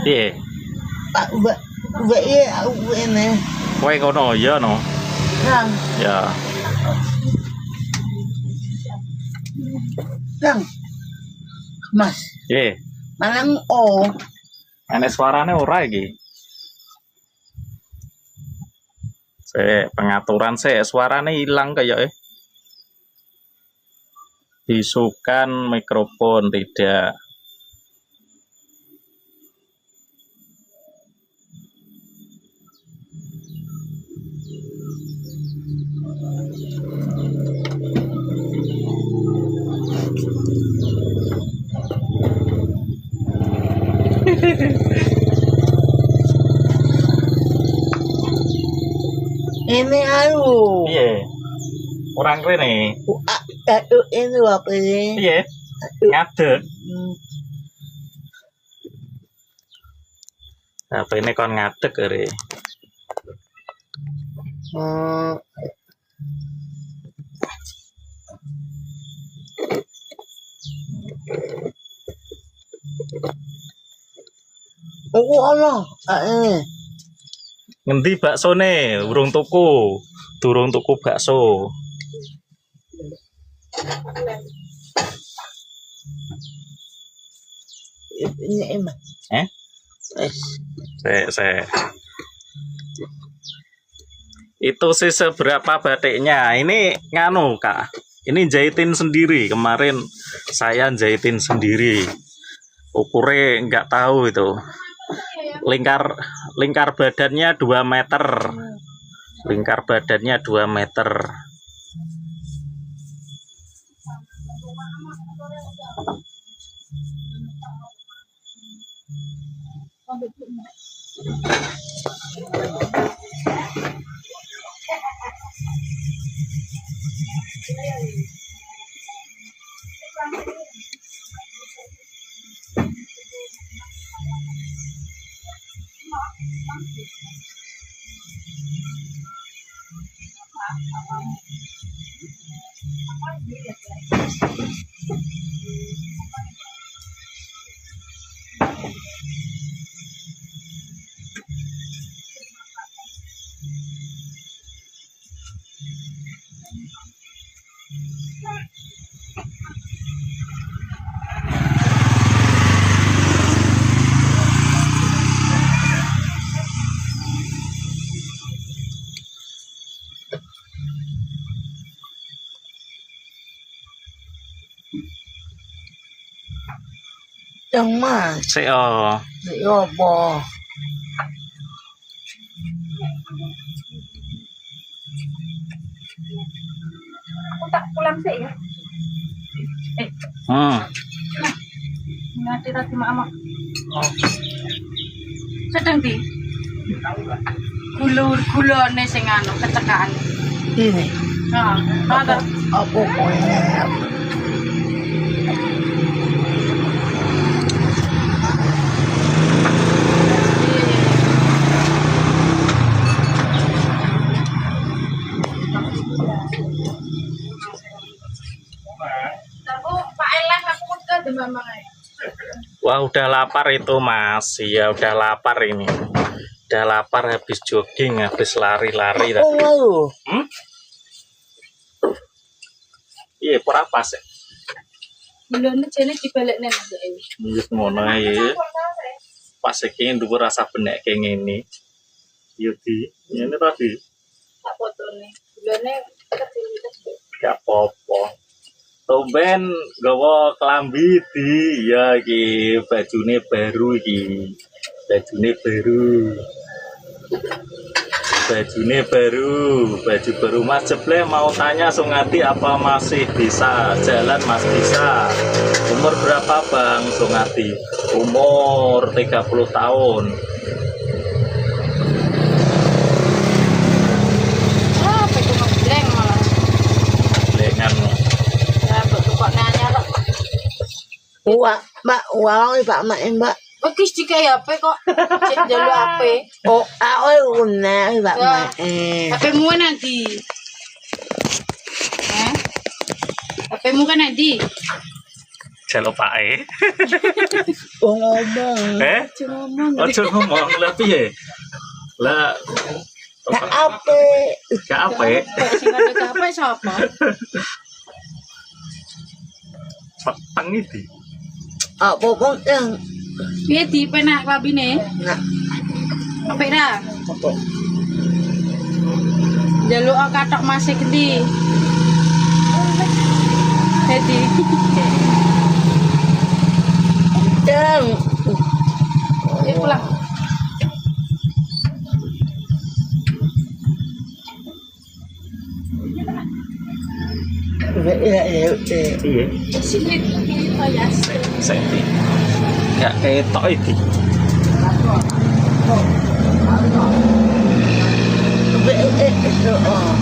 Piye? Mbak aku ini. Kowe kono ya no. Kang, Ya. Kang. Mas, Piye? manang o. Enek suarane ora iki. Pengaturan suarane hilang kayak bisukan mikrofon tidak. Ini aduh. Piye? Orang rene. Aduh ini apa ini? Piye? Ngadeg. Apa ini kon ngadeg kere? Oh Allah, Ngendi baksone? Durung tuku bakso. ini emang. Itu sih seberapa batiknya. Ini nganu Kak. Ini jahitin sendiri. Kemarin saya jahitin sendiri. Ukurnya nggak tahu itu. Lingkar badannya 2 meter. Lingkar badannya 2 meter. Yang mas. Seo. Apa? Aku tak pulang sih ya. Nanti tadi mama. Sedang di. Gulone sing anu kecekaan. Ini. Nah, ada. Apa kowe? Wah udah lapar itu Mas. Iya udah lapar ini. Udah lapar habis jogging, habis lari-lari tadi. Oh, Iya, ora pas ya. Belone jane dibalekne Mas Ewi. Nggih ngono ae. Pas iki nduwe rasa benek kayak ngene. Yo di, ngene tadi. Tak fotone. Belone kecil gitu. Gak apa-apa. Tumben gawa kelambi di ya iki bajune baru iki. Bajune baru, baju baru. Mas Jeble mau tanya Sungati apa masih bisa jalan? Mas bisa. Umur berapa Bang Sungati? Umur 30 tahun. Betul ngebleng malah. Lengan. Ya betul kok nanya kok. Mbak, Pak Mak, Mbak. Wis dikai HP kok. Cek njaluk HP. Oh, una, Pak Mak. HP-mu nanti. HP-mu kan nanti. Jaluk pae. Oh ngomong. Cuma ngomong. Ojo ngomong lah piye? Lah Tak apa. gak apik. Sing ada apa sapa? Peteng iki. Apa pun yang Piye dipenak klambine? nak Apik ra? apa? Jaluk kathok masih gede. Jadi Yang pulang. ya. Piye? Sini kita ya. Senti. Gak ketok iki. Itu oh.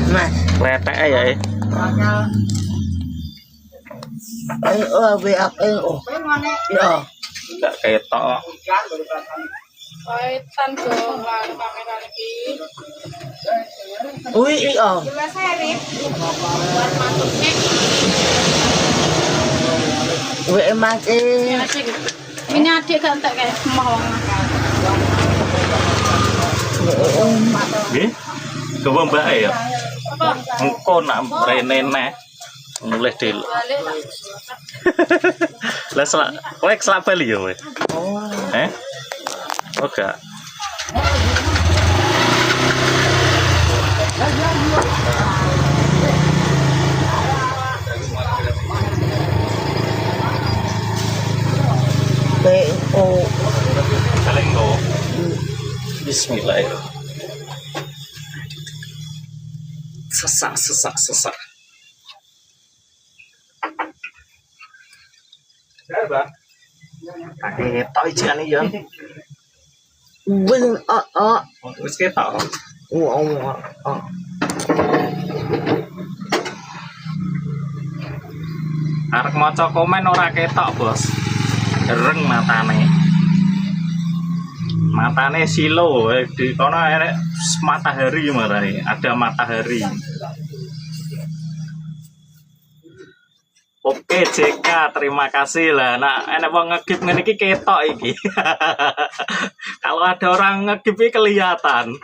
Mas, Letek ya. oh be apa oh. Ya. Gak ketok. Kaitan dong kamera iki. Ui oh. Jelas serip. Buat masuknya. Ui mati. Ini adik gak entek kayak mau Nggih. Coba Mbak ya. apa? Engko nak rene neh mulih dhewe. Balik. Lah kowe selak Bali ya kowe? Oh. Oh gak. Be oh. Saling go. Bismillahirrahmanirrahim. Sesak. Berapa? Ketok ijane ya. Belum oh. Wis ketok. Oh. Arek maca komen ora ketok, Bos. Dereng matane. Matane silo di kono enek matahari marahi, ada matahari. Oke JK, terima kasih lah. Nah, enek wong ngegip ngene iki ketok iki. Kalau ada orang ngegip iki kelihatan.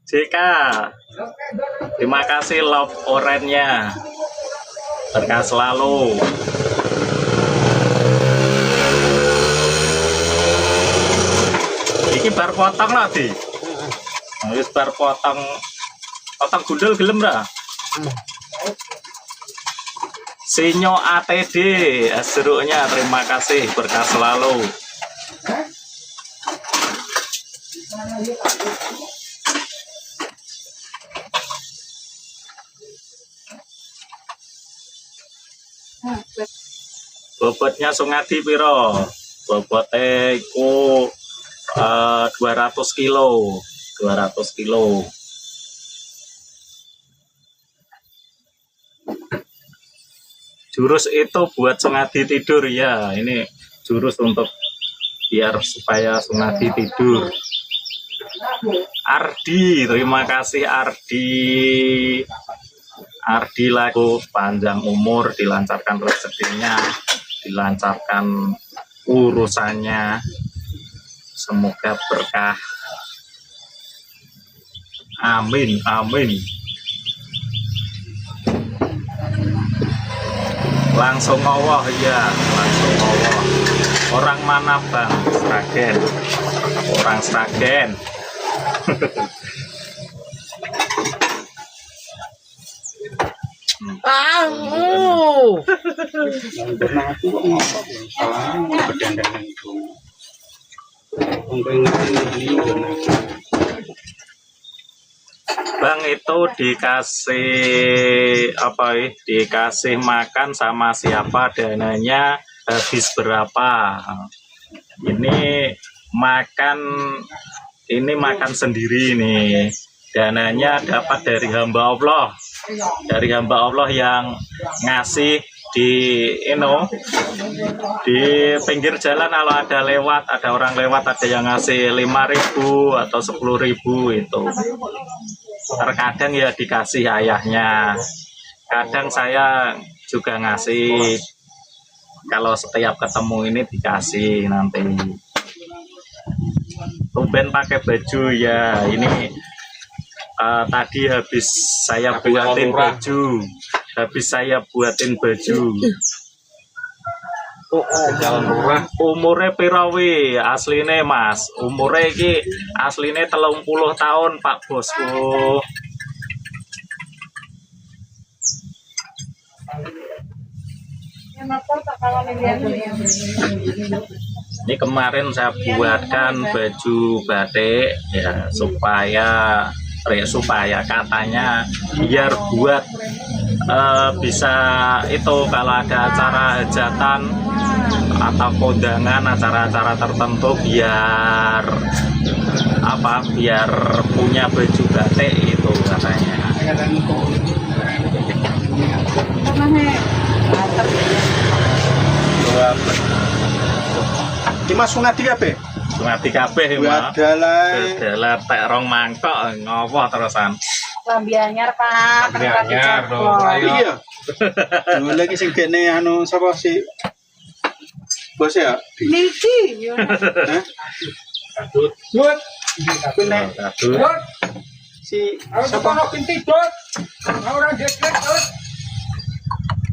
JK, terima kasih love orange-nya. Berkah selalu. Iki bar potong lah di. Wis bar potong gundul gelem ra? Sinyo ATD seruknya terima kasih berkah selalu. Bobotnya Sungadi piro? Bobotnya iku 200 kilo. 200 kilo. Jurus itu buat Sungadi tidur ya. Ini jurus untuk biar supaya Sungadi tidur. Ardi, terima kasih Ardi. Ardi laku panjang umur, dilancarkan rezekinya, dilancarkan urusannya, semoga berkah. Amin, amin. Langsung ngowah ya, langsung ngowah. Orang mana Bang? Sragen. Orang Sragen. Bang itu dikasih apa ya? Dikasih makan sama siapa, dananya habis berapa? Ini makan sendiri nih. Dananya dapat dari hamba Allah. Dari hamba Allah yang ngasih di di pinggir jalan kalau ada lewat, ada orang lewat, ada yang ngasih 5.000 atau 10.000 itu. Terkadang ya dikasih ayahnya, kadang saya juga ngasih. Kalau setiap ketemu ini dikasih nanti. Tumben pakai baju ya, ini tadi habis saya buatin baju. Jalan murah. Umurnya pirawi asline Mas. Umurnya iki asline 30 tahun Pak Bosku. Ini kemarin saya buatkan baju batik ya supaya katanya biar buat bisa itu kalau ada acara hajatan atau kondangan acara-acara tertentu biar punya baju batik itu katanya. Mas Sungadi kabeh. Sungadi kabeh Mas. Dalah tek rong mangkok ngopo terusan. Lambi anyar Pak. Anyar dong. Iya. Lagi sing kene anu sapa sih? Bos ya? Niki yo. Hah? Kadut. Yut. Kene. Kadut. Si sapa ono pinti dot. Ora jeklek dot.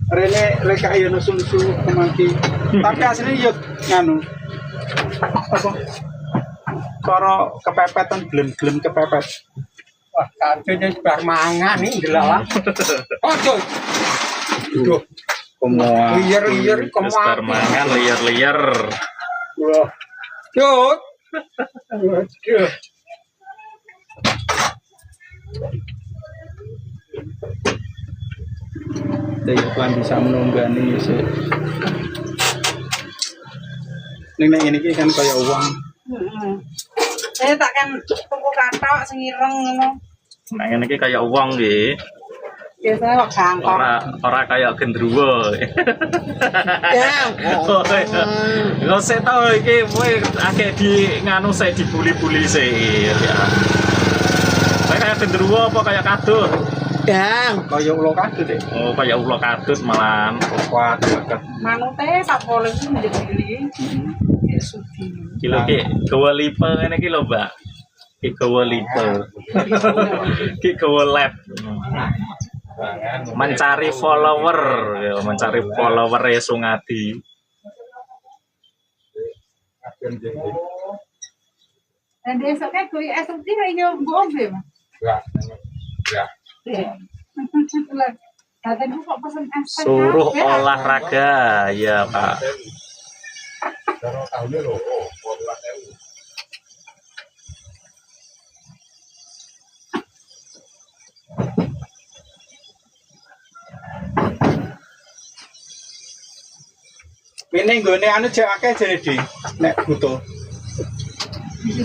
Rene reka yo nusu kemaki. Tapi asline yo nganu. Apa? Cara kepepetan glem-glem kepepet. Wah, katanya bar mangan nih delala. Ojo. Duh, Semua. liar-liar Terus bar mangan liar-liar. Wah. Cuk. Waduh. Dari Tuhan bisa menunggani sih. Ning ini kan kayak uang. Saya takkan tuku kathok sing ireng ngono. Nah ini kayak uang nggih. Biasanya kok gangkok. Ora kayak gendruwo. Ya. Lo saya tahu iki kowe akeh di nganu saya dibuli-buli sih ya. Saya kayak gendruwo apa kayak kadut? Dang. Kayak ulo kadut deh. Oh kayak ulo kadut malahan. Kuat banget. Manute sak boleh iki ndek-ndek. Ya sudi. Kilo ki gawa lipe ngene iki lho, Mbak. Ki gawa lipe. Ki gawa lab. Mencari follower, ya, mencari follower ya Sungadi. Dan besoknya gue esok dia yo ngombe, Mas. Ya. Tadi kok pesen es teh. Suruh olahraga, ya Pak. Ini gue anu cek akeh jadi nek butuh. Gue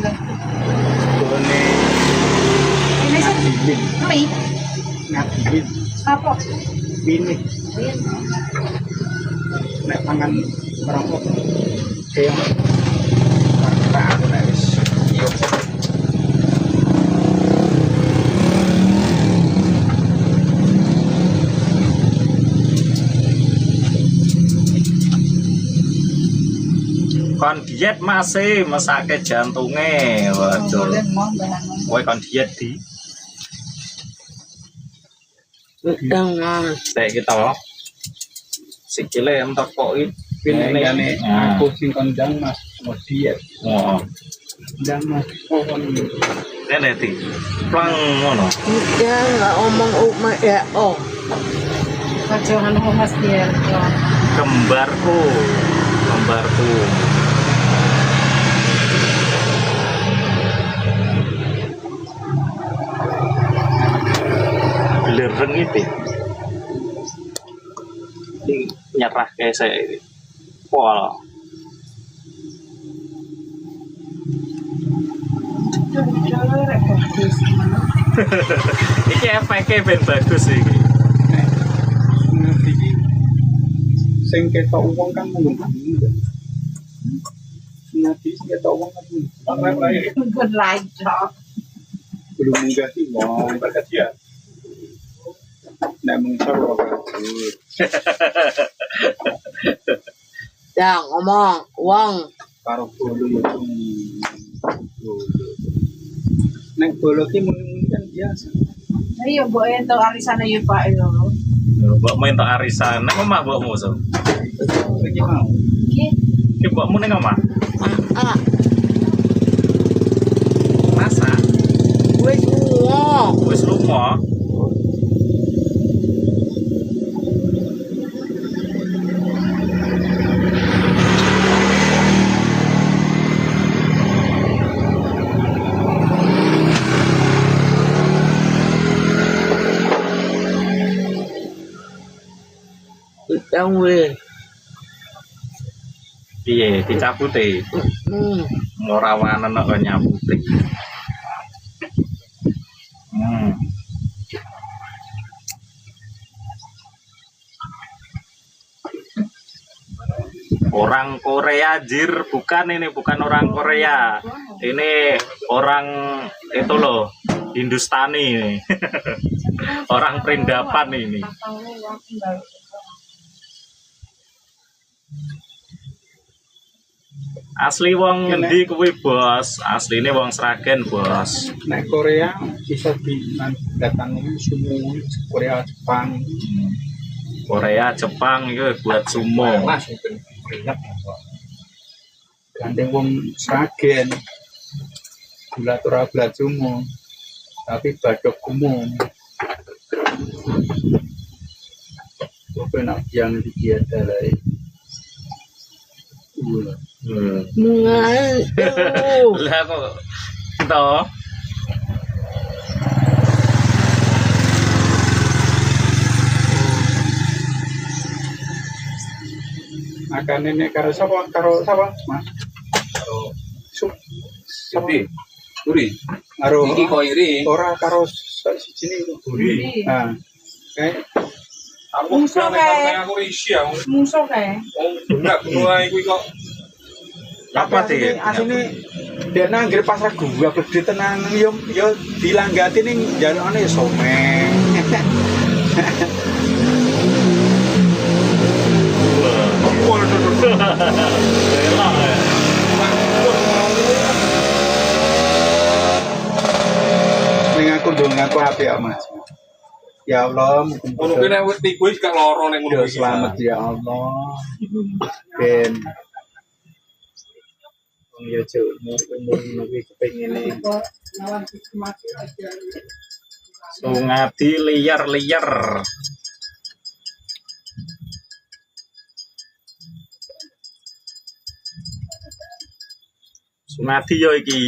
Ini sih mie. ngabiin Apa? ini nek pangan merokok kayak kita aku nek wis iyo. Kon diet masih mesake jantunge. Waduh. Kowe kon diet di. Dang. Tek kita. Sikile entek kok Ini ane aku sing kondang mas mau diet Oh. kondang mas oh kon Ini ti. Plang ngono. Ya nggak omong umat ya. Oh. Kajangan Mas dia. Kembarku. Belereng itu. Ini nyerah kayak saya ini. Pol. Iki efeknya ben bagus iki. ngerti sing ketok uang kan menggunakan nanti sing ketok uang kan Good light job. belum munggah ki wong berkatian. Nek mung sapa kabut. Dang ngomong wong Karo bolo ya cung. Bolo. Nek bolo ki muni kan biasa. Ayo mbok entuk arisane ya Pak yo. Mbokmu entuk arisan nang omah mbokmu so. Iki mau. Iki Ki mbokmu ning omah. ah Masa wis lunga wis lunga. dang we Piye dicabuti? Ora wanen kok nyabuti. Orang Korea jir, bukan ini bukan orang Korea. Ini orang itu loh, Hindustani ini. Orang Perindapan ini. Asli wong ngendi kuwi, Bos? Asline wong Sragen, Bos. Nek Korea bisa datang sumo Korea Jepang. Korea, Jepang itu buat sumo. Mas itu enak. Gandeng wong Sragen. Bulat ora bulat sumo. Tapi badok umum. Kok enak yang dikiadalai. mungan Lah kok toh Makan ini karo sapa Mas? Karo sup. Tapi Duri. Karo Iki kok iri. ora karo siji niku. Duri. Nah. Kayak Aku Musuh sekarang kae. kayak aku isi ya. musuh kae. Enggak gua iku kok. apa sih? asine dia nanggir pasar gua gede tenan yo dilanggati ning jalukane someng. Ning aku ndung aku apik ya Mas. Ya Allah, Ono kene wis tiba wis gak loro ning ngono yo iki. selamat ya Allah. Ben wong ya cuk umur lebih kepengine Sungadi liar-liar. Sungadi yo iki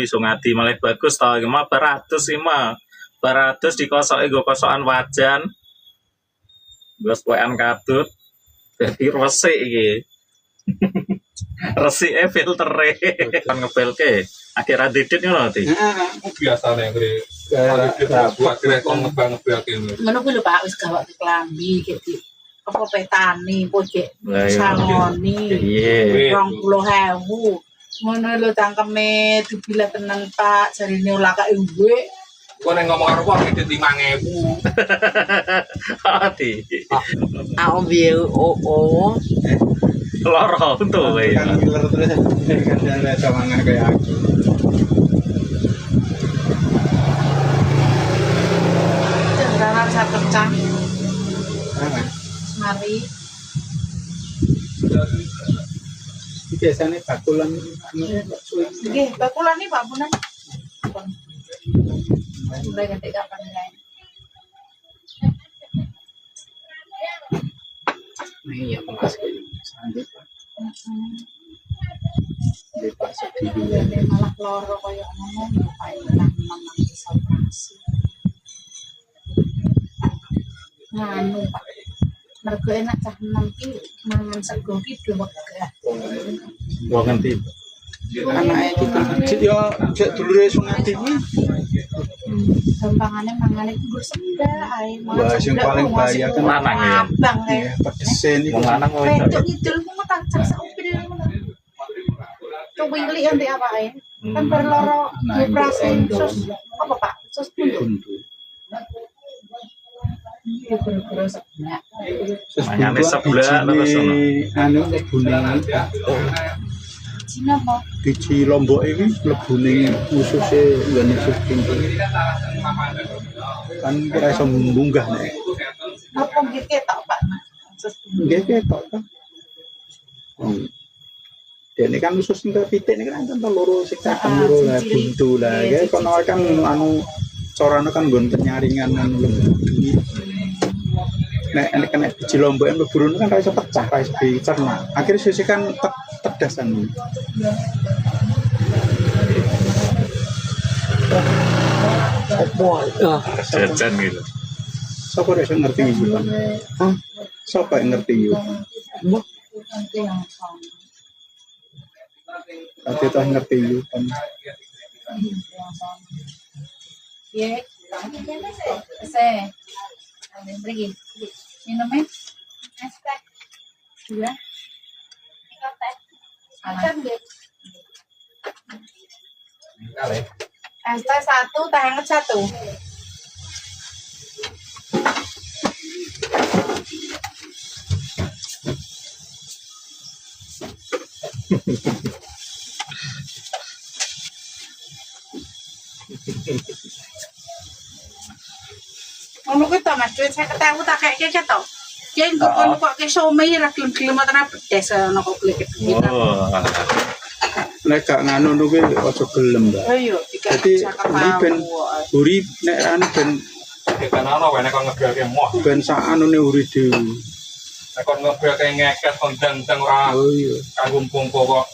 Sungadi malah bagus tau iki mah baratus iki mah. Baratus dikosoki nggo kosokan wajan. Nggo poekan kadut. Dadi resik iki. Resike filtere kan ngepelke. Akhir didit ngono ti. Biasa nek kene. Buat kene kok ngebang-ngebang kene. Ngono kuwi lho Pak wis gawak di klambi gitu. Apa petani pojok Lah iya. sangoni. Iya. 20.000. Ngono lho cangkeme dibilah tenan Pak jarine olah kake duwe. Kok nek ngomong karo wong ngedit 5.000. Hati. aku biar Loro tuh kan ya. ngiler terus kan ada semangat kayak aku. Jangan saya pecah Nah, mari. biasanya bakulan Nggih, bakulan iki Pak Punan. Mulai ganti kapan ya? iya kelas kayak sangat di Pak Sedih Iya, malah loro kaya ngono Pak Ilang memang bisa operasi. Nganu Pak. Mergo enak cah enem ki mangan sego ki wegah. Gua ngerti. anaknya kita cek yo cek dulure Sungati kuwi Gampangane mangane ku gur senda ae. Wah, sing paling bahaya kan lanang ya. Abang kae. ya pedesen iku Wong lanang kok Wedok wedok. ngidul ku ngutacak saupil ngono. Tuwili ente apa ae? Kan berloro operasi sus apa Sus buntu. buntu. Iya guru-guru sebenarnya. Sus Mangane buntu sebelah terus ono. anu lebune Cina mau. biji lombok iki lebune ususe ngene sus buntu. Kan kira iso munggah nek. Apa gitu tak Pak? Sus buntu. Nggih ketok kan. Dene kan usus ning pitik niku kan loro sikatan loro lah buntu lah. Kayak kono kan anu corane kan nggon penyaringan anu lembut. Nek kena biji lombok yang mlebu kan ra iso pecah, ra iso dicerna. Akhirnya sisi kan tedasan. Jajan gitu. Sapa rek sing ngerti iki, Pak? Hah? Sapa yang ngerti iki? Nanti yang sama. Ate tah ngerti iki kan. Yang sama. Iya. Saya. Ada pergi. Minumnya? Es teh. Dua. Tiga teh. Macam gitu. Es teh 1, teh hangat 1. Ngono kuwi to Mas, duit 50.000 tak kakek ke to. Ya engko kono kok ke somai ra gelem-gelem tenan pedes ono kok beli kita. Oh. Nek gak nganu niku aja gelem, Mbak. Oh iya, Jadi ini ben uri nek anu ben Kan ana wae nek kon ngebeake moh. ben sak anune uri dhewe. Nek kon ngebeake ngeket kon dang-dang ora Oh iya. kanggo pungko kok.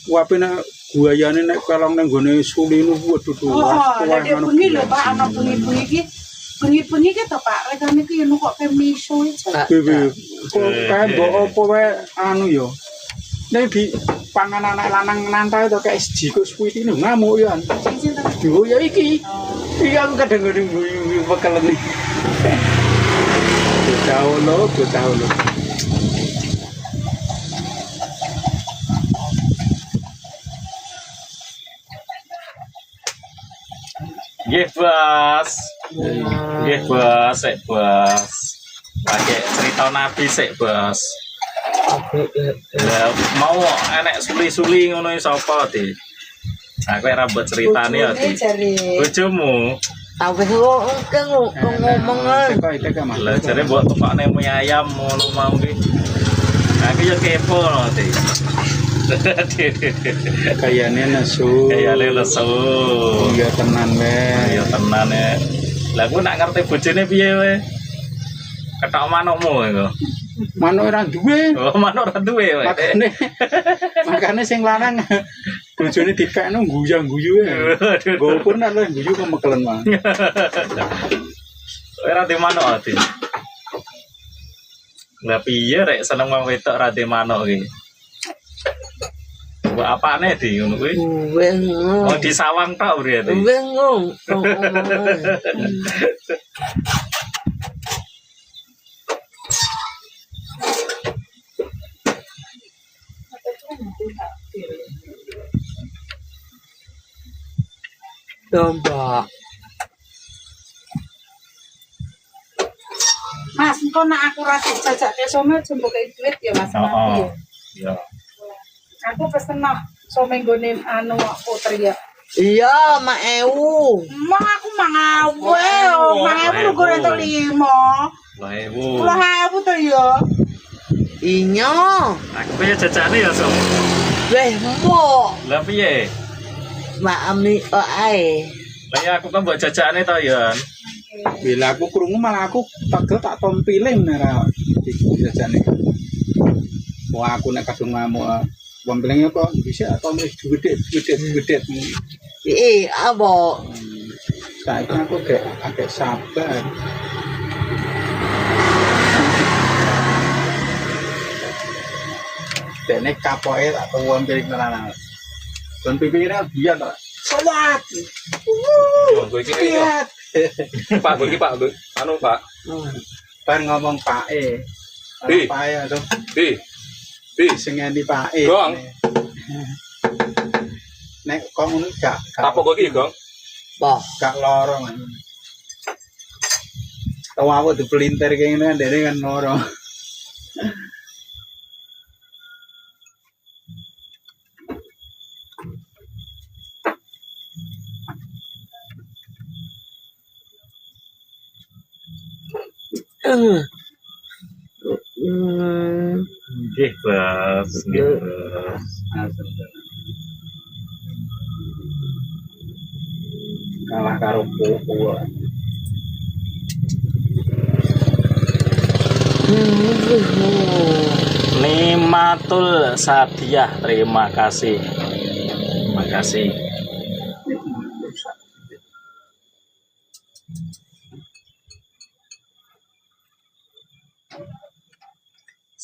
Wape nek guayane nek kalong nang gone suli nu waduh tuh. Oh, lagi bengi lho Pak, ana bengi-bengi iki. Bengi-bengi ki to Pak, regane ki yen kok pemiso iki. Piye kok kae mbok opo wae anu yo. Nek di pangan anak lanang nantai to kayak siji kok suwi iki ngamuk yo. Sing to. Yo ya iki. Iki aku kadang-kadang guyu bekelen iki. Bocah lo. Nggih, Bos. Nggih, Bos, sik, Bos. Pakai cerita Nabi sik, Bos. Lah mau enek suli-suli ngono sapa, Di? Aku ora mbok critani ya, Di. Bojomu. Apa kok ngomong Teka Mas. Lah jare mbok tukokne mie ayam ngono mau ki. Aku ya kepo lho, Di. Kayane nesu. Kayane lesu. Iya tenan wae. Ya tenan ya. Lah aku nak ngerti bojone piye wae. Ketok manukmu iku. Manuk ora duwe. Oh, manuk ora duwe wae. Makane sing lanang bojone dikekno guyang-guyu ya. Go pun ana guyu kok mekelen mah. Ora di manuk ati. Lah piye rek seneng wong wedok ra di manuk iki. Mbok apane di ngono kuwi? Bengong. Oh di sawang tok uri ati. Bengong. Domba. Mas, engko nak aku rasa jajake sono jembok duit ya Mas. Oh. Ya. Aku pesen nak some nggone anu putri ya. Iya, mak ewu. Emang aku mangawe, mangawe lu gue entuk 5. Lah ewu. 10.000 to ya. Iya. Aku piye jajane ya, Sob? Weh, mo. Lah piye? Mak ami ae. Lah ya aku kan mbok jajane to ya. Bila aku krungu malah aku pegel tak tompiling nara jajane. Wah aku nek kadung ngamuk tompiling apa bisa tompil gede. Abo. Saiki aku agak sabar. Dene kapoke tak tuwon piring tenan. Don pipire biyen to. Solat. Gue iki ya. Pak, gue iki Pak, anu Pak. Bar ngomong pake. Di. Pake aduh. Di Sing ngendi pake. Gong. Nek kok ngono gak. Apa gue iki, Gong? Boh. gak loro kan. Tahu aku dipelintir kayak gini kan, dia kan loro. Nggih, Bos. Nggih, Bos. Kalah karo pupu. Nimatul Sadiah, terima kasih. Terima kasih.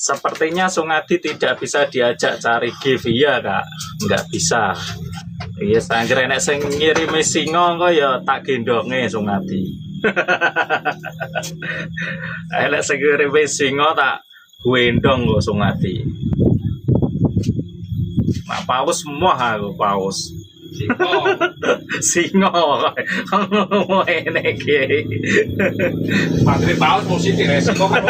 Sepertinya Sungadi tidak bisa diajak cari gift, iya Kak, nggak bisa. Iya, sangger enek sing ngirimi singa kok ya tak gendonge Sungadi. Enek sing ngirimi singa tak gendong kok Sungadi. Nah, paus semua aku paus. Singa enek iki. Materi paus mesti diresiko kan.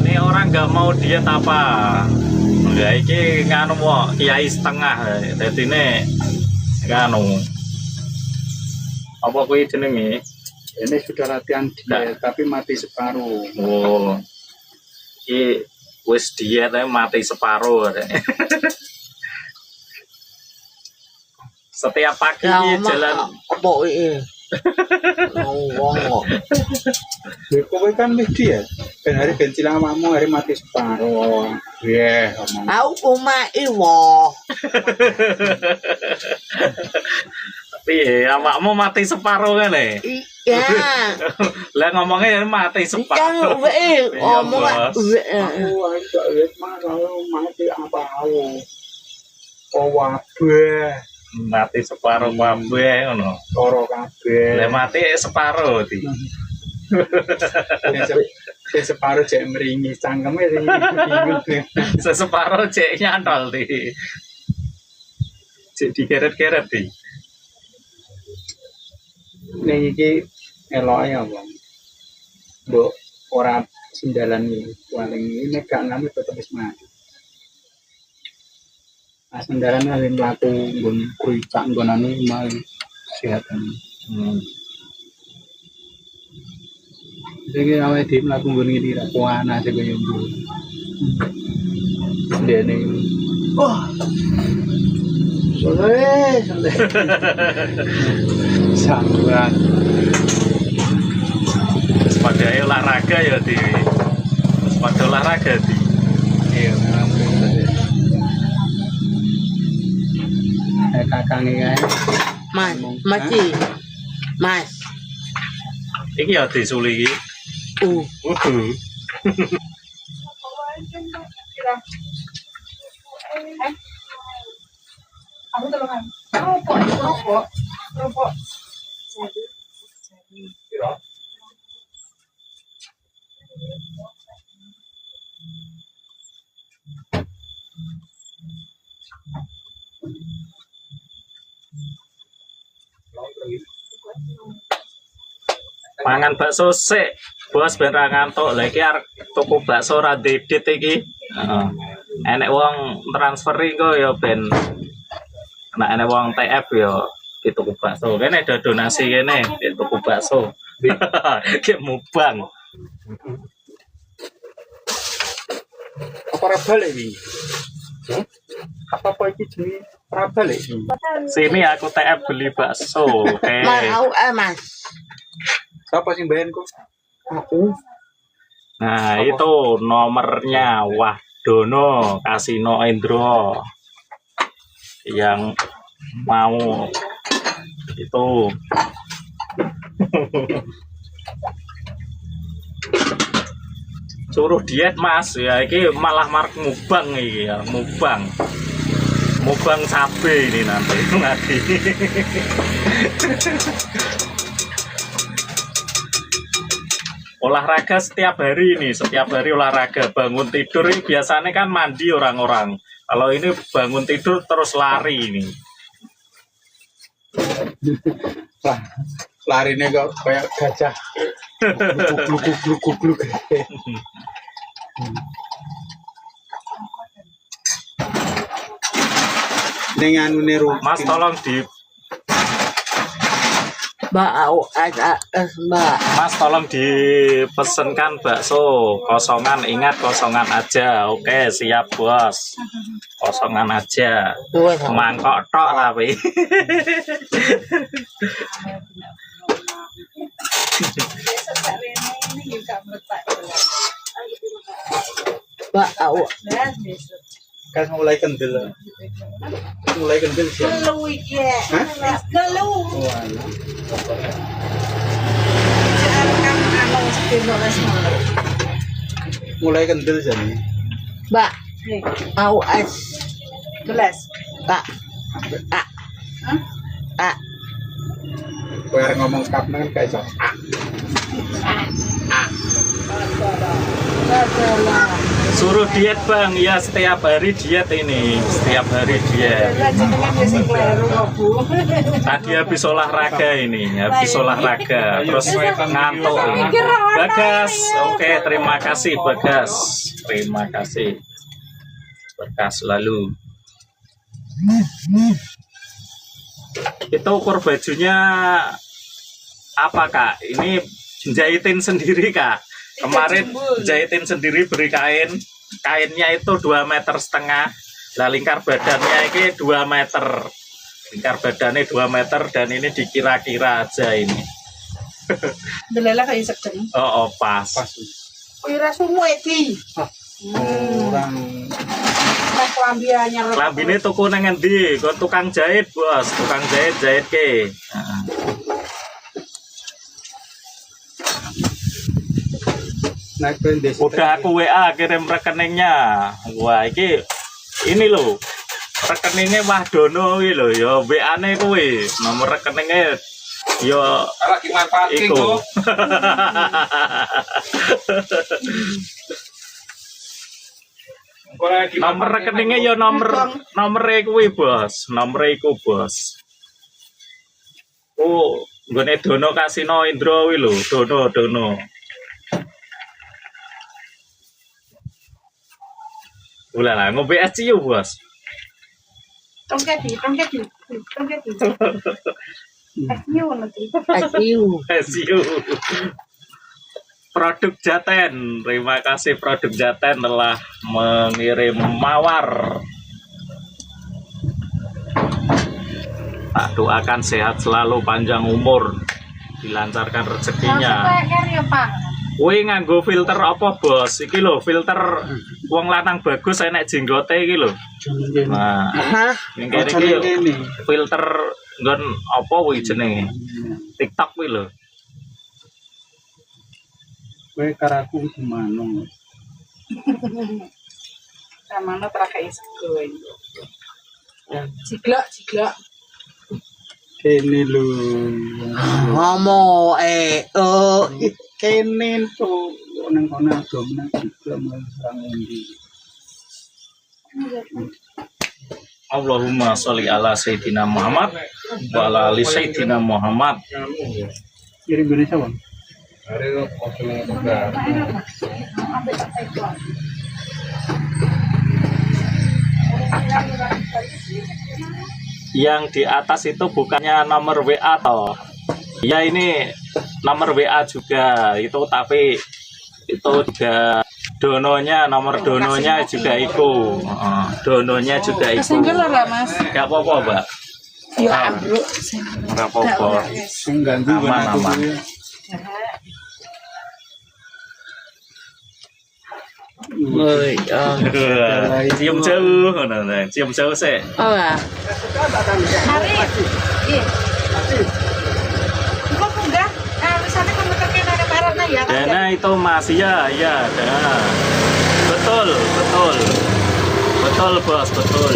Ini orang nggak mau diet apa? Ya iki nganu kok kiai setengah. Dadi ne nganu. Apa kuwi jenenge? Ini sudah latihan diet, tapi mati separuh. Oh. Iki wis diet ae mati separuh. Setiap pagi jalan Apa ini? Ngomong kok. Kowe kan wis diet. Ben hari ben cilang awakmu hari mati separuh. Iya, ngomong. Aku kumai woh. piye awakmu mati separuh ngene. Iya. Lah ngomongnya mati separuh. Kan wae ngomong wae. Aku agak lihat mas, kalau mati apa aku? Oh wabah, Mati separuh kabeh ngono. loro kabeh. Lah mati separuh di. Saya separuh cek meringi cangkemnya sing bingung. Separuh cek nyantol di. Cek digeret-geret di. Ning iki eloke ya, Bang. Mbok ora sendalan iki paling ini gak ngambil tetep wis mati. Nah, sendalan ali mlaku nggon kuicak nggonane mal kesehatan. Jadi awake dhewe mlaku nggon ngene ra kuana sing kaya ngono. Dene. Oh. Sore. Samburan. Sebagai olahraga ya di. Sebagai olahraga di. Iya, kakangnya kae. Mas, mati. Mas. Iki ya disuli iki. Aku tolongan. Rokok. Mangan bakso sik, Bos ben ra ngantuk. Lah iki arep tuku bakso ra dedet iki. Heeh. Enek wong transferi kok ya ben nek enek wong TF ya dituku bakso. Kene ada donasi kene dituku bakso. Ki mubang. Apa ora balik iki? Apa iki jenenge ora balik iki? Sini aku TF beli bakso. Mas, aku Mas. Siapa sing bayarin kok? Aku. Nah, itu nomornya Wahdono Kasino Endro yang mau itu suruh diet Mas ya ini malah mark mubang ini ya mubang cabe ini nanti ngadi. olahraga setiap hari ini, setiap hari olahraga. Bangun tidur ini biasanya kan mandi orang-orang. Kalau ini bangun tidur terus lari ini. Lah, larinya kok kayak gajah. Gluk. Dengan niru. Mas tolong di Bau ada mbak. Mas tolong dipesenkan bakso kosongan, ingat kosongan aja. Oke, siap bos. Kosongan aja. Dua Mangkok tok tapi. bau. Kan mulai kendel. Mulai kendel sih. Gelu iki. Hah? Gelu. Kan anu sedino wis ngono. Mulai kendel sih. Mbak. Bau es. Gelas. Mbak. Kowe arek ngomong kap kan kayak iso. Suruh diet bang, ya setiap hari diet ini, setiap hari diet. Tadi habis olahraga ini, habis olahraga, terus ngantuk. Bagas, oke terima kasih Bagas, terima kasih. Bagas lalu. Itu ukur bajunya apa kak? Ini jahitin sendiri kak. Kemarin jahitin sendiri beri kain. Kainnya itu 2,5 meter. Lah lingkar badannya ini 2 meter. Lingkar badannya 2 meter dan ini dikira-kira aja ini. Delela kayak sekjen. Oh, pas. Ira semua iki. Orang Nek klambi anyar. Klambine tuku nang endi? Kon tukang jahit, Bos. Tukang jahit ke. naik pendes. Udah aku WA kirim rekeningnya. Wah, ini loh. Rekeningnya Wahdono iki lho ya WA-ne kuwi. Nomor rekeningnya ya lagi manfaatin iku. kok. Nomor rekeningnya ya nomere kuwi, Bos. Nomere iku, Bos. Oh, nggone Dono Kasino Indro kuwi lho, Dono. Ulala, ngombe es ciu, Bos. Tongket di. Asiu. Es ciu. Produk Jaten, terima kasih Produk Jaten telah mengirim mawar. Tak doakan sehat selalu, panjang umur, dilancarkan rezekinya. Woi nganggo filter apa bos? Iki lho filter wong lanang bagus enek jenggote iki lho. Nah, Hah? ning kene iki filter nggon apa kuwi jenenge? TikTok kuwi lho. Kowe karaku gimana? Ramana trakai sekoe. Ciglok. Kene lho. Ngomong Kene to nang kono agam nang sarang endi. Allahumma sholli ala sayyidina Muhammad wa ala ali sayyidina Muhammad. Kirim Indonesia, Bang. Hari itu kosong juga. Yang di atas itu bukannya nomor WA toh? Ya ini nomor WA juga itu, tapi itu juga dononya, nomor dononya juga iku. Dononya juga iku. Single ora, Mas? Gak apa-apa, Mbak. Ya ambruk. Gak apa-apa. Sing ganggu Aman. Woi, Cium jauh, cium jauh sih. oh ya. Hari. Iya. Kok enggak? Misalnya kamu tekan ada barangnya ya. Dana itu Mas, ya, Dana. Betul, Bos, betul.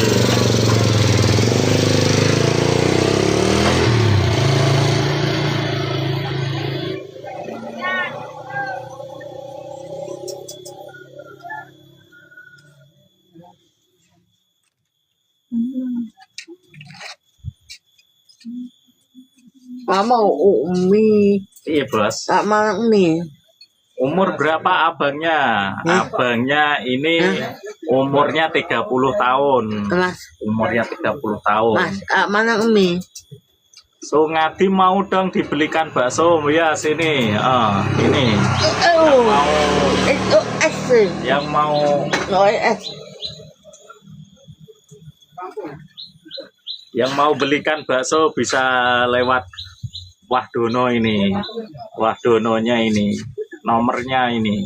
Mama Umi. Iya, Bos. Tak mana nih? Umur berapa abangnya? Abangnya ini umurnya 30 tahun. Mas, Umurnya 30 tahun. Mas, tak mana Umi? So Ngadi mau dong dibelikan bakso ya sini. Ini. Oh, Mau itu es. yang mau Oh, es. yang mau belikan bakso bisa lewat Wahdono ini. Wahdononya ini. Nomornya ini.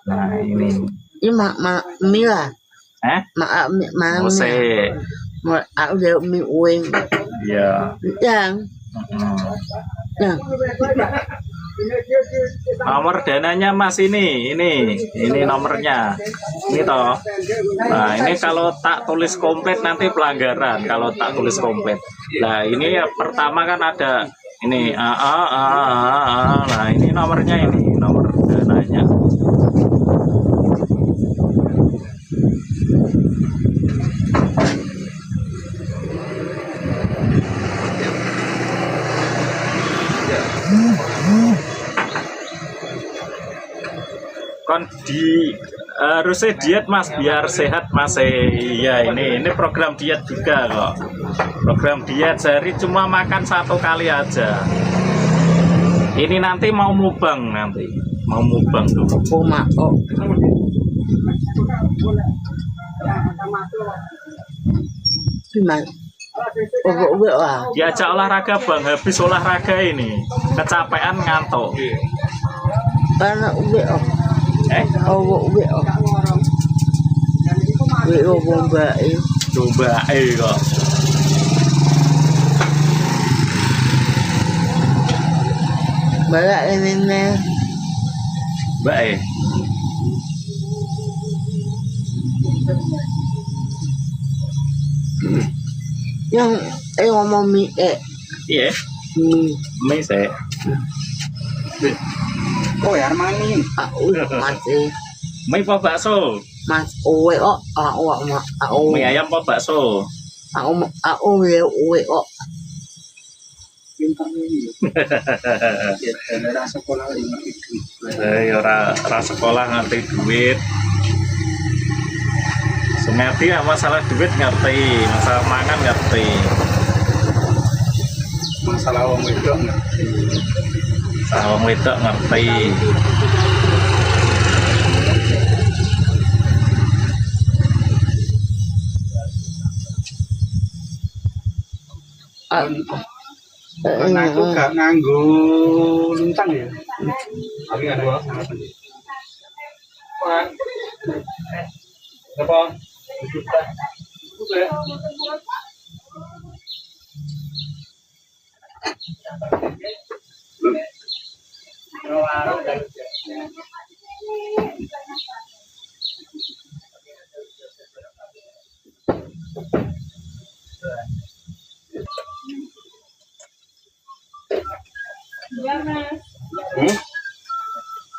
Nah, ini. Ini Umi lah. Mana Umi? Ose. Aku udah Umi uing. Iya. Yang. Yang. Nomor dananya Mas ini nomornya. Ini toh. Nah, ini kalau tak tulis komplit nanti pelanggaran kalau tak tulis komplit. Nah, ini ya pertama kan ada ini nah ini nomornya ini nomor dananya. Kon di harusnya diet Mas biar sehat Mas. Iya ini program diet juga kok. Program diet sehari cuma makan 1 kali aja. Ini nanti mau mubang nanti. Mau mubang tuh. Cuma Gimana? Wah. Diajak olahraga Bang, habis olahraga ini kecapean ngantuk. Karena uwe uwe bombae Kok. balak ini Mbak yang ngomong mie iya, mie saya. Oh ya Armani. masih Mie apa bakso? mas uwe aku Mie ayam apa bakso? aku uwe Bintang ini. Ya, daerah sekolah ini itu. Ya ora sekolah ngerti duit. Ngerti ya masalah duit ngerti, masalah mangan ngerti. Masalah wong wedok ngerti. Masalah wong wedok ngerti. Kan aku gak nganggo luntang ya. Tapi nggak dua. Apa?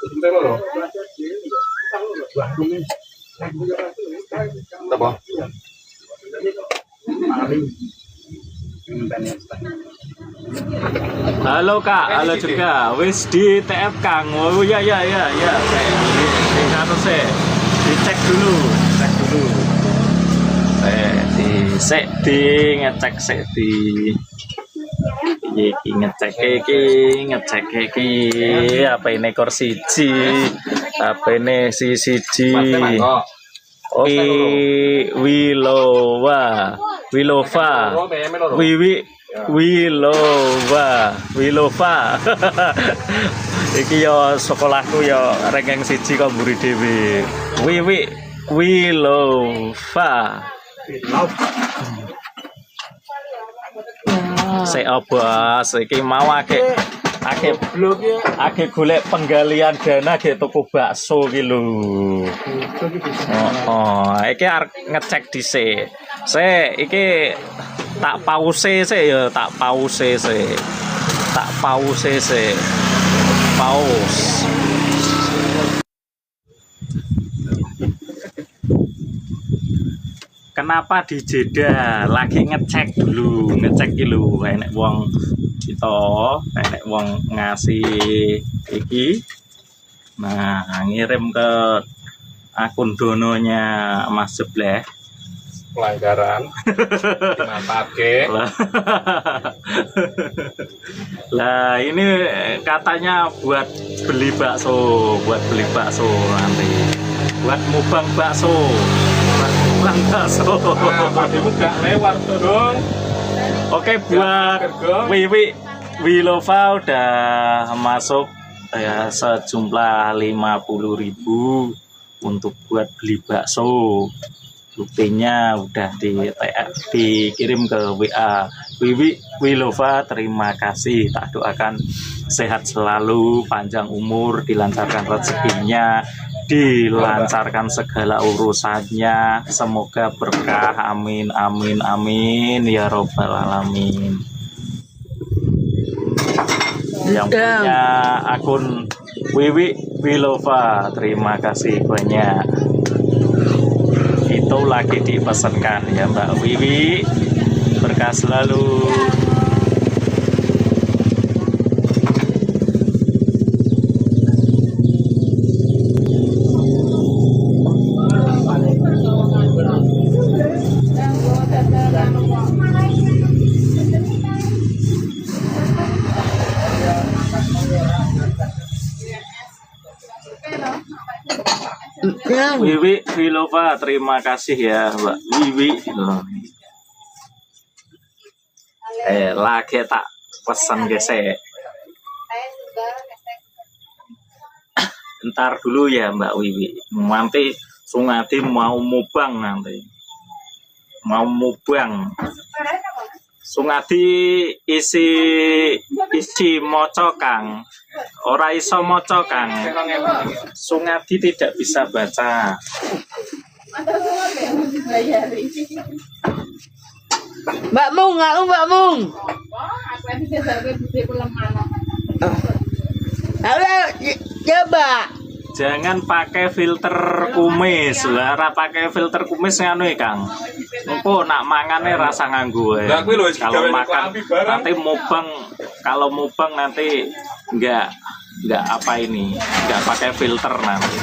Sebentar loh. Apa? Halo Kak, halo juga. Wis di TF Kang. Oh ya. Saya dicek dulu. Ngecek apa ini ekor siji, apa ini si siji. Wilova. Iki yo sekolahku yo ranking siji kok mburi dhewe. Wilova. Bos, iki mau akeh golek penggalian dana ge tuku bakso ki lho. Iki arep ngecek dhisik. Iki tak pause sik. Pause. Kenapa dijeda? Lagi ngecek dulu, enek wong kita nenek wong ngasih iki. Nah, ngirim ke akun dononya Mas Jebleh. Pelanggaran dimanfaatke. Lah ini katanya buat beli bakso nanti. Buat mubang bakso. Padimu gak lewat dong. Oke, buat Wiwi Wilova udah masuk ya sejumlah 50.000 untuk buat beli bakso. Buktinya udah dikirim ke WA. Wiwi Wilova, terima kasih. Tak doakan sehat selalu, panjang umur, dilancarkan rezekinya, dilancarkan segala urusannya, semoga berkah. Amin amin amin ya robbal alamin. Yang punya akun Wiwi Wilova, terima kasih banyak. Itu lagi dipesankan ya Mbak Wiwi, berkah selalu. Wiwi Wilova, terima kasih ya Mbak Wiwi. Lagi tak pesan gesek. Ntar dulu ya Mbak Wiwi. Nanti Sungadi mau mubang nanti. Mau mubang. Sungadi isi moco Kang. Ora iso moco Kang. Sungadi tidak bisa baca. Mbak Mung, Mbak Mung. Halo, coba. Jangan pakai filter kumis. Lah ora pakai filter kumis nganu Kang. Engko nak mangane rasa nganggo. Kalau makan nanti mubang, kalau mubang nanti enggak apa ini, enggak pakai filter nanti.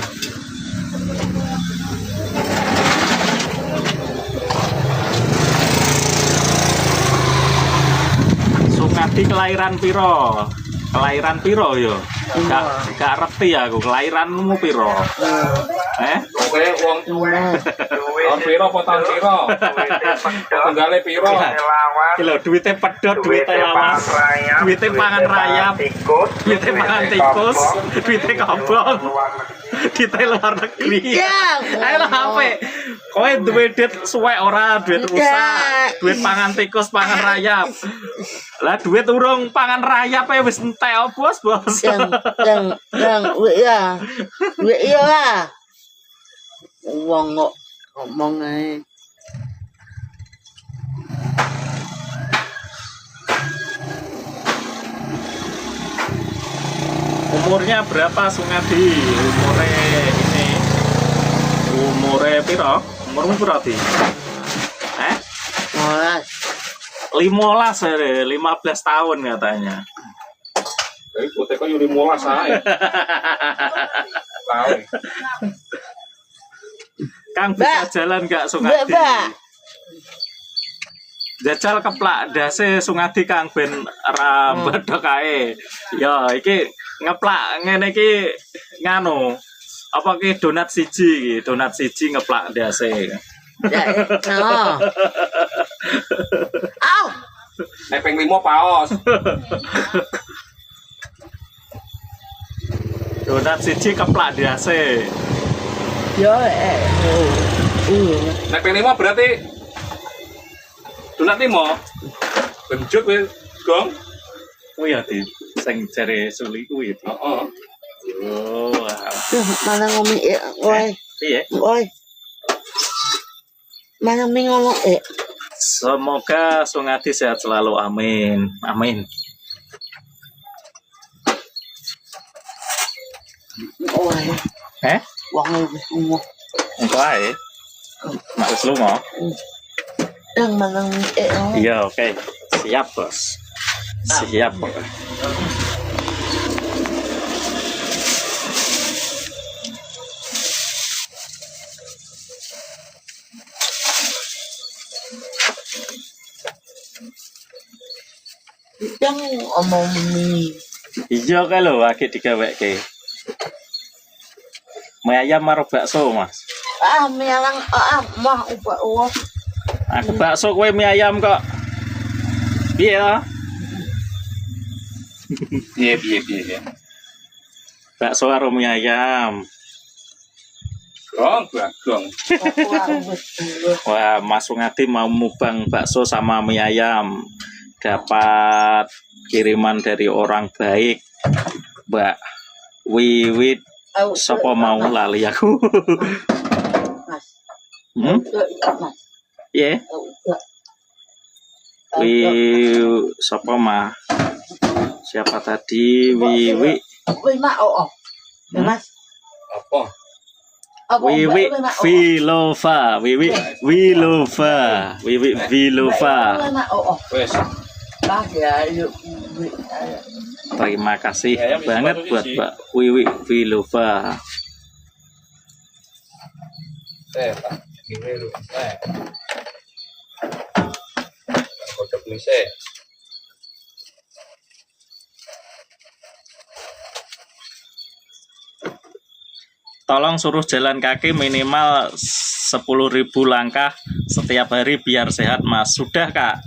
Sungadi kelahiran piro? Kelahiran piro yo? Gak ngerti aku, kelahiranmu piro? Oke, wong piro potong piro? Tenggale piro? Lho duwite pedhot, duwite lawas, duwite pangan rayap, duwite pangan tikus, duwite kobong. Duwite luar negeri. Ayo lah HP. Kowe duwe duit suwek ora, duit rusak, duit pangan tikus, pangan rayap. Lah duit urung pangan rayap wis entek bos. Yang iya lah. Wong kok ngomong ae. Umurnya berapa Sungadi? Umure piro? Umurmu piro Di? 15 tahun katanya. Kote kok yo 15 ae. Tahu. Kang bisa jalan gak Sungadi? Jajal keplak dase Sungadi Kang ben ra mbedhok ae. Ya iki ngeplak ngene iki nganu. Apa ki donat siji ngeplak dase. Au. Nek ping 5 paos. Donat siji keplak dase. Yo Nek ping 5 berarti donat 5. Benjuk wis, Gong. Kuwi ya Di sing jare Suli kuwi. Heeh. Oh, mana ngomong oi. Piye? Oi. Mana ngomong Semoga Sungadi sehat selalu, amin. Amin. Oi. Wong wis lunga. Engko ae. Mak wis lunga. Yang mana Iya, oke. Siap, Bos. Siap. Jangan omong ini. Iya kae lho lagi digaweke. Mie ayam karo bakso, Mas. Melang mah ubah. Aku bakso kowe mie ayam kok. Piye ya? Piye. Bakso karo mie ayam. Gong. Wah, Mas Sungadi mau mukbang bakso sama mie ayam. Dapat kiriman dari orang baik, Mbak Wiwit. Sopo mau lali aku. Mas. Hmm? Mas. Iya. Sopo mah? Siapa tadi? Wiwi. Mak Mas. Apa? Wiwi Vilova. Wiwi Vilova. Wiwi Vilova. Wes. Terima kasih banget buat Mbak Wiwi Vilova. Pak. Ini lu. Kodok mise. Tolong suruh jalan kaki minimal 10.000 langkah setiap hari biar sehat, Mas. Sudah, Kak.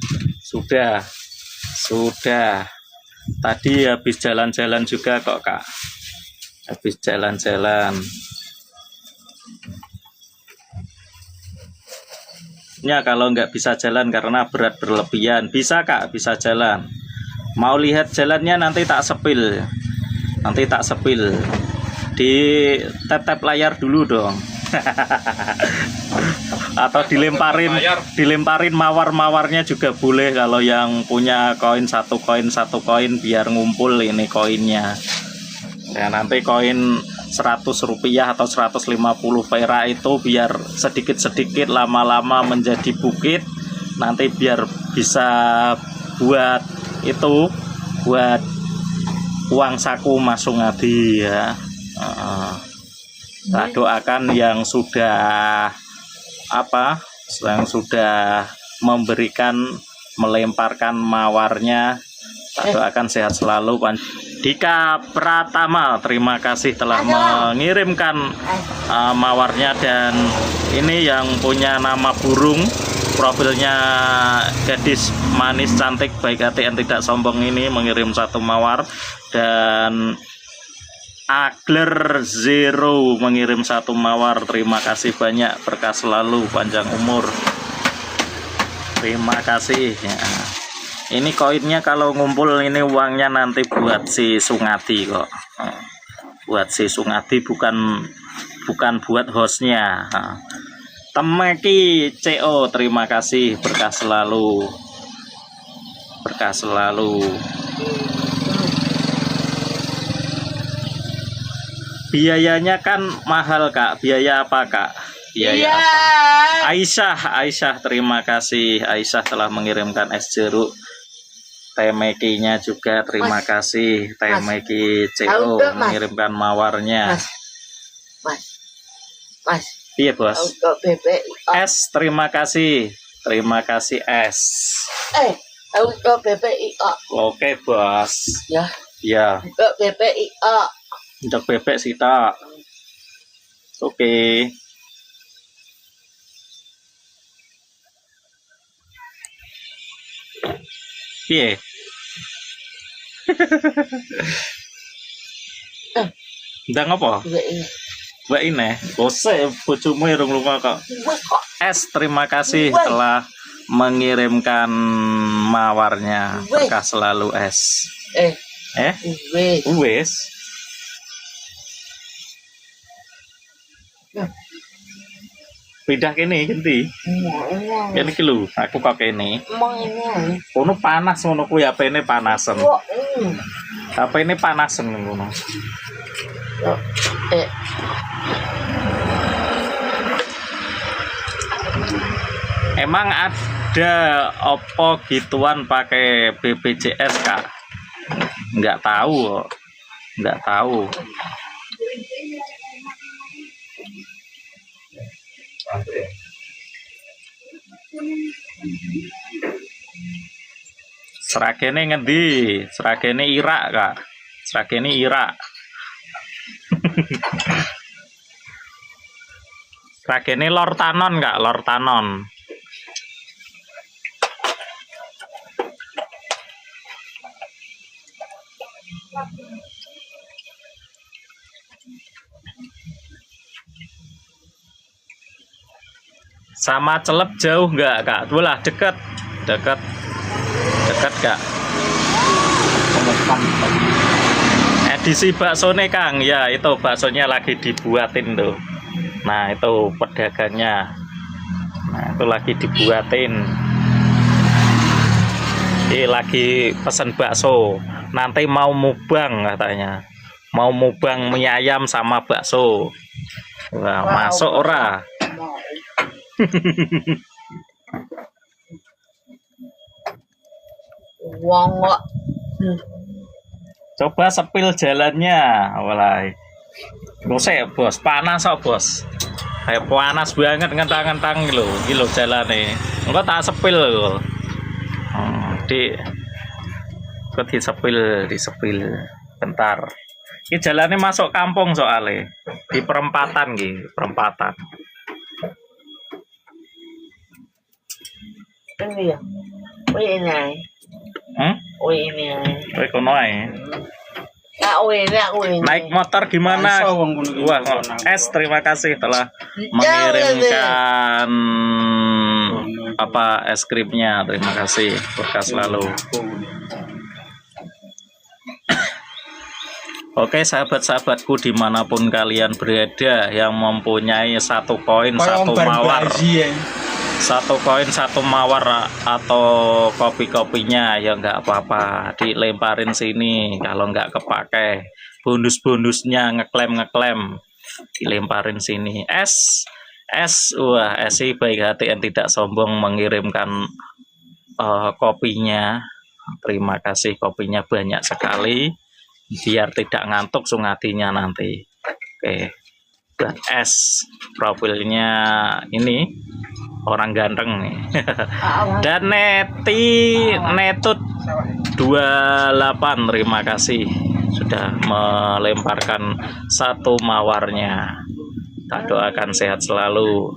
Sudah. Tadi habis jalan-jalan juga kok, Kak. Habis jalan-jalan. Ya, kalau nggak bisa jalan karena berat berlebihan, bisa, Kak, bisa jalan. Mau lihat jalannya nanti tak sepil. Di tap layar dulu dong. Atau dilemparin mawar-mawarnya juga boleh kalau yang punya koin satu koin biar ngumpul ini koinnya. Ya, nanti koin 100 rupiah atau 150 perak itu biar sedikit-sedikit lama-lama menjadi bukit, nanti biar bisa buat itu, buat uang saku Mas Sungadi ya. Kita doakan yang sudah memberikan, melemparkan mawarnya, kita doakan sehat selalu. Dika Pratama, terima kasih telah mengirimkan mawarnya. Dan ini yang punya nama burung, profilnya gadis manis cantik baik hati dan tidak sombong ini mengirim 1 mawar. Dan Agler Zero mengirim 1 mawar. Terima kasih banyak, berkah selalu, panjang umur. Terima kasih ya. Ini koinnya kalau ngumpul ini uangnya nanti buat si Sungadi kok. Buat si Sungadi, bukan buat hostnya. Temeki CO, terima kasih, berkah selalu. Biayanya kan mahal, Kak. Biaya apa, Kak? Biaya apa? Aisyah, terima kasih. Aisyah telah mengirimkan es jeruk. Temeki-nya juga terima kasih. Temeki CO mengirimkan mawarnya. Mas. Iya, Bos. S, terima kasih. Terima kasih S. Auto BPIA. Oke, Bos. Ya. Untuk BPIA. Untuk bebek sih tak. Oke. Piye? Ndang apa? Mbak ini, bose bojomu irung lunga kok. S, terima kasih telah mengirimkan mawarnya. Berkah selalu S. Wes. Pindah kene ganti. Kene iki lho, aku kok kene. Kono panas ngono kuwi HP-ne panasen. HP-ne panasen ngono. Emang ada opo gituan pakai BPJS Kak? Nggak tahu kok. Nggak tahu. Sragene ngendi? Sragene Irak Kak. Sragene Irak. Sragene Lor Tanon Kak, Lor Tanon. Sama Celep jauh nggak Kak? Tulah deket, deket, deket Kak. Edisi bakso nih Kang, ya itu baksonya lagi dibuatin tuh. Nah itu pedagangnya, nah itu lagi dibuatin. Ini lagi pesen bakso, nanti mau mukbang katanya, mau mukbang mie ayam sama bakso. Wah, masuk ora? Wong kok. Coba sepil jalannya, walai. Gosek bos, panas kok bos. Kayak panas banget ngentang-ngentang gitu jalannya. Enggak tak sepil loh. Kok disepil bentar. Ini jalannya masuk kampung soalnya di perempatan gitu, perempatan. Ini ya. Ini. Ini. Kono ae. Ini. Naik motor gimana? Wah, es terima kasih telah mengirimkan apa es krimnya. Terima kasih, berkah selalu. Oke sahabat-sahabatku dimanapun kalian berada yang mempunyai 1 koin 1 mawar, 1 koin 1 mawar atau kopi-kopinya ya nggak apa-apa, dilemparin sini. Kalau nggak kepake bonus-bonusnya ngeklaim dilemparin sini. Wah Esi baik hati yang tidak sombong mengirimkan kopinya. Terima kasih, kopinya banyak sekali biar tidak ngantuk sungatinya nanti. Oke, dan S profilnya ini orang ganteng nih. Dan Netut 28 terima kasih sudah melemparkan 1 mawarnya. Tak doakan sehat selalu.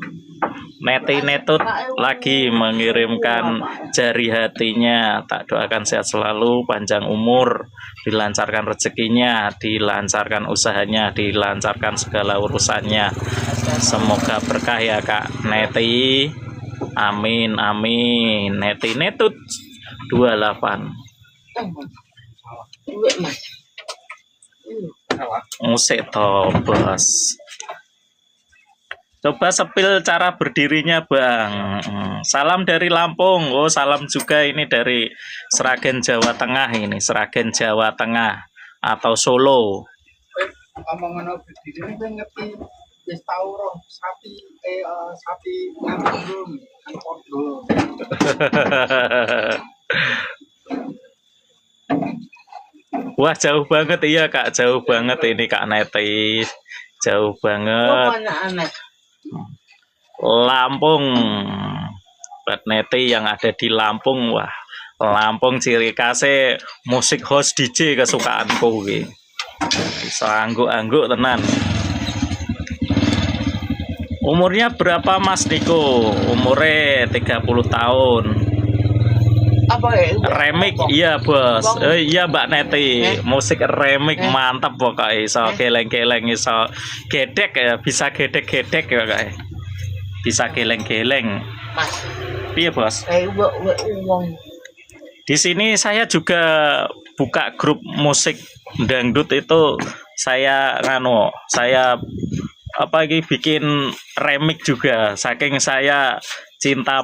Netut lagi mengirimkan jari hatinya. Tak doakan sehat selalu, panjang umur, dilancarkan rezekinya, dilancarkan usahanya, dilancarkan segala urusannya. Semoga berkah ya Kak Neti. Amin amin. Netut 28. Musik toh bos. Coba sepil cara berdirinya Bang. Salam dari Lampung. Oh salam juga ini dari Sragen Jawa Tengah ini. Sragen Jawa Tengah atau Solo. Omongan berdiri ini ngerti wis tau roh sapi ngandung kan podo. Wah jauh banget iya Kak, jauh banget ini Kak Neti. Jauh banget. Lampung. Buat Neti yang ada di Lampung, wah Lampung ciri khasnya musik host DJ kesukaanku gitu. Bisa angguk-angguk tenan. Umurnya berapa Mas Niko? Umurnya 30 tahun. Apa ya? Remik iya bos. Iya Mbak Neti. Musik remik mantap pokoknya. Iso geleng-geleng, iso gedek ya, bisa gedek-gedek ya kayak. Bisa geleng-geleng. Mas. Iya bos. Uang. Di sini saya juga buka grup musik dangdut itu. Saya apa lagi bikin remik juga. Saking saya cinta